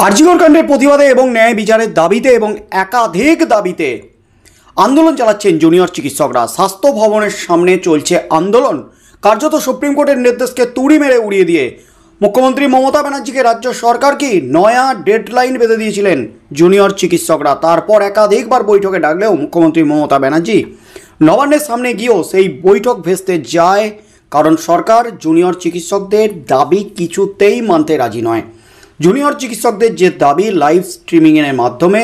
আরজিকর কাণ্ডের প্রতিবাদে এবং ন্যায় বিচারের দাবিতে এবং একাধিক দাবিতে আন্দোলন চালাচ্ছেন জুনিয়র চিকিৎসকরা। স্বাস্থ্য ভবনের সামনে চলছে আন্দোলন। কার্যত সুপ্রিম কোর্টের নির্দেশকে তুড়ি মেরে উড়িয়ে দিয়ে মুখ্যমন্ত্রী মমতা ব্যানার্জিকে রাজ্য সরকার কি নয়া ডেডলাইন বেঁধে দিয়েছিলেন জুনিয়র চিকিৎসকরা। তারপর একাধিকবার বৈঠকে ডাকলেও মুখ্যমন্ত্রী মমতা ব্যানার্জি নবান্নের সামনে গিয়েও সেই বৈঠক ভেস্তে যায়, কারণ সরকার জুনিয়র চিকিৎসকদের দাবি কিছুতেই মানতে রাজি নয়। জুনিয়র চিকিৎসকদের যে দাবি লাইভ স্ট্রিমিংয়ের মাধ্যমে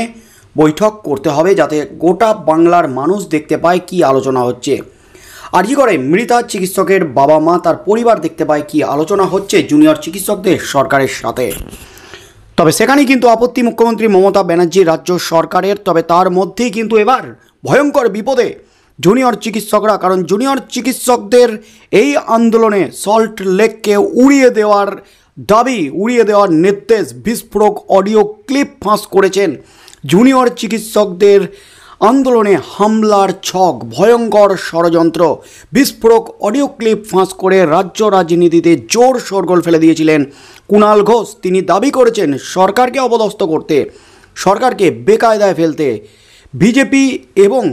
বৈঠক করতে হবে, যাতে গোটা বাংলার মানুষ দেখতে পায় কি আলোচনা হচ্ছে। আরজিকরে মৃতা চিকিৎসকের বাবা মা তার পরিবার দেখতে পায় কি আলোচনা হচ্ছে জুনিয়র চিকিৎসকদের সরকারের সাথে। তবে সেখানেই কিন্তু আপত্তি মুখ্যমন্ত্রী মমতা ব্যানার্জি রাজ্য সরকারের। তবে তার মধ্যেই কিন্তু এবার ভয়ঙ্কর বিপদে জুনিয়র চিকিৎসকরা, কারণ জুনিয়র চিকিৎসকদের এই আন্দোলনে সল্ট লেককে উড়িয়ে দেওয়ার দাবি, উড়িয়ে দেওয়ার নির্দেশ, বিস্ফোরক অডিও ক্লিপ ফাঁস করেছেন। জুনিয়র চিকিৎসকদের আন্দোলনে হামলার ছক, ভয়ঙ্কর ষড়যন্ত্র, বিস্ফোরক অডিও ক্লিপ ফাঁস করে রাজ্য রাজনীতিতে জোর শোরগোল ফেলে দিয়েছিলেন কুণাল ঘোষ। তিনি দাবি করেছেন সরকারকে অপদস্থ করতে, সরকারকে বেকায়দায় ফেলতে বিজেপি এবং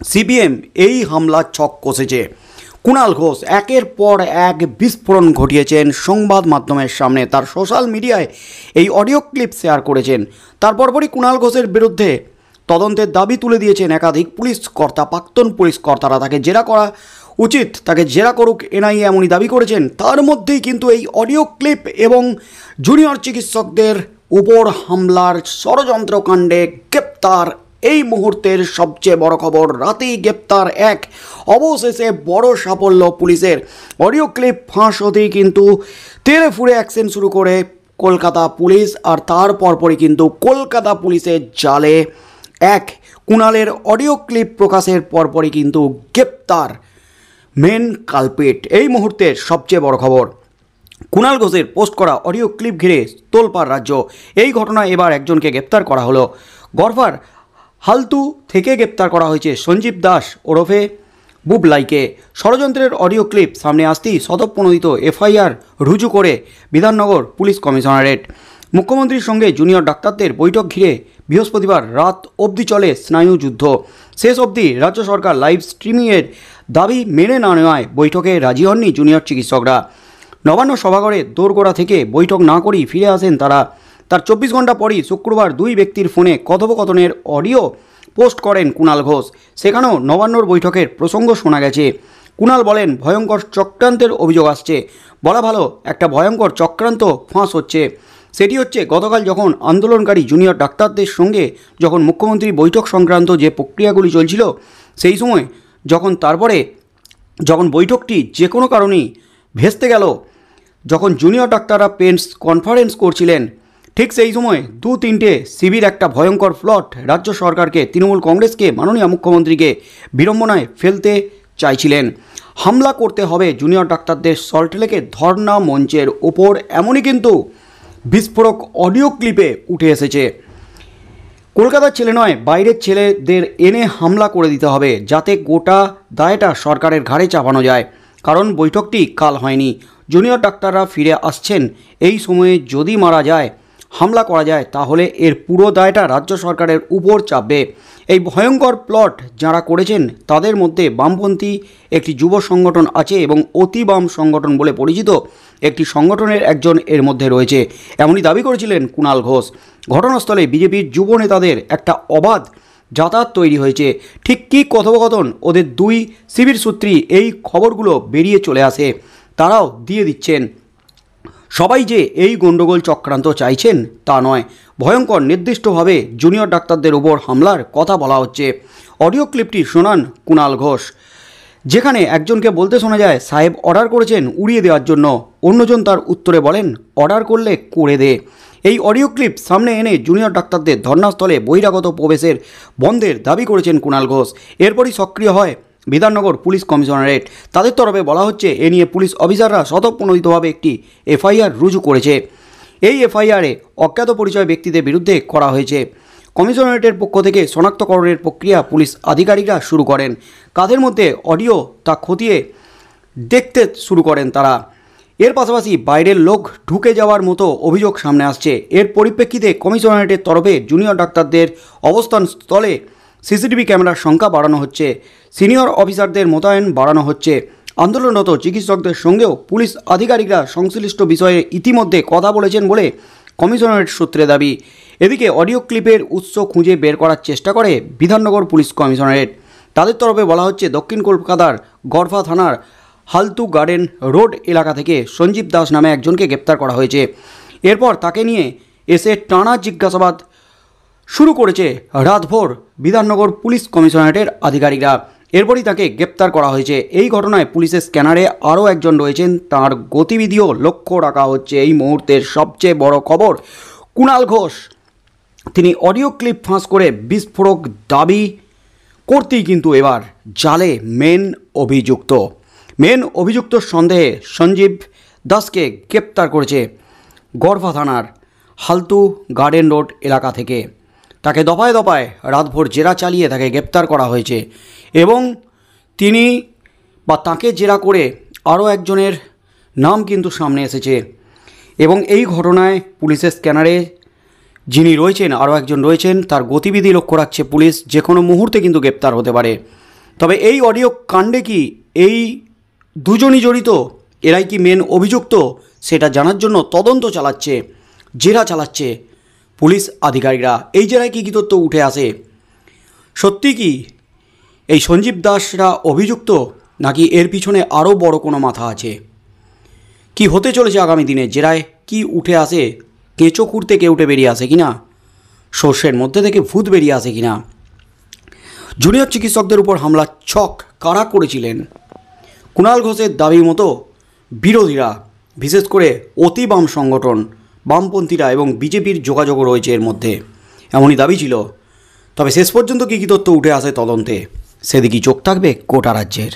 সিপিএম এই হামলার ছক কষেছে। কুণাল ঘোষ একের পর এক বিস্ফোরণ ঘটিয়েছেন সংবাদ মাধ্যমের সামনে। তার সোশ্যাল মিডিয়ায় এই অডিও ক্লিপ শেয়ার করেছেন। তারপরই কুণাল ঘোষের বিরুদ্ধে তদন্তের দাবি তুলে দিয়েছেন একাধিক পুলিশ কর্তা, প্রাক্তন পুলিশ কর্তারা। তাকে জেরা করা উচিত, তাকে জেরা করুক এনআইএ, এমনই দাবি করেছেন। তার মধ্যেই কিন্তু এই অডিও ক্লিপ এবং জুনিয়র চিকিৎসকদের উপর হামলার ষড়যন্ত্রকাণ্ডে গ্রেপ্তার এই মুহূর্তের সবচেয়ে বড় খবর। রাতেই গ্রেপ্তার এক, অবশেষে বড় সাফল্য পুলিশের। অডিও ক্লিপ ফাঁস হতেই কিন্তু তেড়ে ফুড়ে অ্যাকশন শুরু করে কলকাতা পুলিশ, আর তার পরপরই কিন্তু কলকাতা পুলিশের জালে এক কুণালের অডিও ক্লিপ প্রকাশের পরপরই কিন্তু গ্রেপ্তার মেন কালপিট। এই মুহূর্তের সবচেয়ে বড় খবর, কুণাল ঘোষের পোস্ট করা অডিও ক্লিপ ঘিরে তোলপাড় রাজ্য। এই ঘটনায় এবার একজনকে গ্রেপ্তার করা হলো। গড়ফার হালতু থেকে গ্রেপ্তার করা হয়েছে সঞ্জীব দাস ওরফে বুবলাইকে। ষড়যন্ত্রের অডিও ক্লিপ সামনে আসতেই স্বতঃপ্রণোদিত এফআইআর রুজু করে বিধাননগর পুলিশ কমিশনারেট। মুখ্যমন্ত্রীর সঙ্গে জুনিয়র ডাক্তারদের বৈঠক ঘিরে বৃহস্পতিবার রাত অবধি চলে স্নায়ুযুদ্ধ। শেষ অবধি রাজ্য সরকার লাইভ স্ট্রিমিংয়ের দাবি মেনে না নেওয়ায় বৈঠকে রাজি হননি জুনিয়র চিকিৎসকরা। নবান্ন সভাঘরে দোরগোড়া থেকে বৈঠক না করেই ফিরে আসেন তারা। তার 24 ঘন্টা পরই শুক্রবার দুই ব্যক্তির ফোনে কথোপকথনের অডিও পোস্ট করেন কুণাল ঘোষ। সেখানেও নবান্নর বৈঠকের প্রসঙ্গ শোনা গেছে। কুণাল বলেন, ভয়ঙ্কর চক্রান্তের অভিযোগ আসছে। বলা ভালো, একটা ভয়ঙ্কর চক্রান্ত ফাঁস হচ্ছে। সেটি হচ্ছে গতকাল যখন আন্দোলনকারী জুনিয়র ডাক্তারদের সঙ্গে যখন মুখ্যমন্ত্রী বৈঠক সংক্রান্ত যে প্রক্রিয়াগুলি চলছিল, সেই সময় যখন বৈঠকটি যে কোনো কারণেই ভেস্তে গেল, যখন জুনিয়র ডাক্তাররা প্রেস কনফারেন্স করছিলেন, ঠিক সেই সময় 2-3টে শিবির একটা ভয়ঙ্কর প্লট রাজ্য সরকারকে, তৃণমূল কংগ্রেসকে, মাননীয় মুখ্যমন্ত্রীকে বিড়ম্বনায় ফেলতে চাইছিলেন। হামলা করতে হবে জুনিয়র ডাক্তারদের সল্টলেকের ধর্না মঞ্চের ওপর, এমনই কিন্তু বিস্ফোরক অডিও ক্লিপে উঠে এসেছে। কলকাতার ছেলে নয়, বাইরের ছেলেদের এনে হামলা করে দিতে হবে, যাতে গোটা দায়টা সরকারের ঘাড়ে চাপানো যায়। কারণ বৈঠকটি কাল হয়নি, জুনিয়র ডাক্তাররা ফিরে আসছেন। এই সময়ে যদি মারা যায়, হামলা করা যায়, তাহলে এর পুরো দায়টা রাজ্য সরকারের উপর চাপবে। এই ভয়ঙ্কর প্লট যারা করেছেন তাদের মধ্যে বামপন্থী একটি যুব সংগঠন আছে এবং অতি বাম সংগঠন বলে পরিচিত একটি সংগঠনের একজন এর মধ্যে রয়েছে, এমনই দাবি করেছিলেন কুণাল ঘোষ। ঘটনাস্থলে বিজেপির যুব নেতাদের একটা অবাধ যাতায়াত তৈরি হয়েছে। ঠিক কী কথোপকথন ওদের দুই শিবির সূত্রী, এই খবরগুলো বেরিয়ে চলে আসে। তারাও দিয়ে দিচ্ছেন সবাই যে এই গণ্ডগোল চক্রান্ত চাইছেন তা নয়, ভয়ঙ্কর নির্দিষ্টভাবে জুনিয়র ডাক্তারদের উপর হামলার কথা বলা হচ্ছে। অডিও ক্লিপটি শোনান কুণাল ঘোষ, যেখানে একজনকে বলতে শোনা যায়, সাহেব অর্ডার করেছেন উড়িয়ে দেওয়ার জন্য। অন্যজন তার উত্তরে বলেন, অর্ডার করলে করে দে। এই অডিও ক্লিপ সামনে এনে জুনিয়র ডাক্তারদের ধর্নাস্থলে বহিরাগত প্রবেশের বন্ধের দাবি করেছেন কুণাল ঘোষ। এরপরই সক্রিয় হয় বিধাননগর পুলিশ কমিশনারেট। তাদের তরফে বলা হচ্ছে, এ নিয়ে পুলিশ অফিসাররা স্বতঃপ্রণোদিতভাবে একটি এফআইআর রুজু করেছে। এই এফআইআরে অজ্ঞাত পরিচয় ব্যক্তিদের বিরুদ্ধে করা হয়েছে। কমিশনারেটের পক্ষ থেকে শনাক্তকরণের প্রক্রিয়া পুলিশ আধিকারিকরা শুরু করেন। কাদের মধ্যে অডিও তা খতিয়ে দেখতে শুরু করেন তারা। এর পাশাপাশি বাইরের লোক ঢুকে যাওয়ার মতো অভিযোগ সামনে আসছে। এর পরিপ্রেক্ষিতে কমিশনারেটের তরফে জুনিয়র ডাক্তারদের অবস্থান স্থলে সিসিটিভি ক্যামেরার সংখ্যা বাড়ানো হচ্ছে, সিনিয়র অফিসারদের মোতায়েন বাড়ানো হচ্ছে। আন্দোলনরত চিকিৎসকদের সঙ্গেও পুলিশ আধিকারিকরা সংশ্লিষ্ট বিষয়ে ইতিমধ্যে কথা বলেছেন বলে কমিশনারেট সূত্রে দাবি। এদিকে অডিও ক্লিপের উৎস খুঁজে বের করার চেষ্টা করে বিধাননগর পুলিশ কমিশনারেট। তাদের তরফে বলা হচ্ছে, দক্ষিণ কলকাতার গড়ফা থানার হালতু গার্ডেন রোড এলাকা থেকে সঞ্জীব দাস নামে একজনকে গ্রেপ্তার করা হয়েছে। এরপর তাকে নিয়ে এসে টানা জিজ্ঞাসাবাদ শুরু করেছে রাতভর বিধাননগর পুলিশ কমিশনারেটের আধিকারিকরা। এরপরই তাকে গ্রেপ্তার করা হয়েছে। এই ঘটনায় পুলিশের স্ক্যানারে আরও একজন রয়েছেন, তার গতিবিধিও লক্ষ্য রাখা হচ্ছে। এই মুহূর্তের সবচেয়ে বড় খবর, কুণাল ঘোষ তিনি অডিও ক্লিপ ফাঁস করে বিস্ফোরক দাবি করতেই কিন্তু এবার জালে মেন অভিযুক্ত সন্দেহে সঞ্জীব দাসকে গ্রেপ্তার করেছে গড়ফা থানার হালতু গার্ডেন রোড এলাকা থেকে। তাকে দফায় দফায় রাতভর জেরা চালিয়ে তাকে গ্রেপ্তার করা হয়েছে এবং তাকে জেরা করে আরও একজনের নাম কিন্তু সামনে এসেছে। এবং এই ঘটনায় পুলিশের স্ক্যানারে যিনি রয়েছেন, আরও একজন রয়েছেন, তার গতিবিধি লক্ষ্য রাখছে পুলিশ। যে কোনো মুহূর্তে কিন্তু গ্রেপ্তার হতে পারে। তবে এই অডিও কাণ্ডে কি এই দুজনই জড়িত, এরাই কি মেন অভিযুক্ত, সেটা জানার জন্য তদন্ত চালাচ্ছে, জেরা চালাচ্ছে পুলিশ আধিকারিকরা। এই জেরায় কী কী তথ্য উঠে আসে, সত্যি কি এই সঞ্জীব দাসরা অভিযুক্ত, নাকি এর পিছনে আরও বড় কোনো মাথা আছে? কি হতে চলেছে আগামী দিনে জেরায়, কি উঠে আসে? কেঁচো খুঁড়তে কে উঠে বেরিয়ে আসে কিনা, সর্ষের মধ্যে থেকে ভূত বেরিয়ে আসে কিনা? জুনিয়র চিকিৎসকদের উপর হামলার ছক কারা করেছিলেন? কুণাল ঘোষের দাবি মতো বিরোধীরা, বিশেষ করে অতি বাম সংগঠন, বামপন্থীরা এবং বিজেপির যোগাযোগও রয়েছে এর মধ্যে, এমনই দাবি ছিল। তবে শেষ পর্যন্ত কী কী তথ্য উঠে আসে তদন্তে, সেদিকেই চোখ থাকবে গোটা রাজ্যের।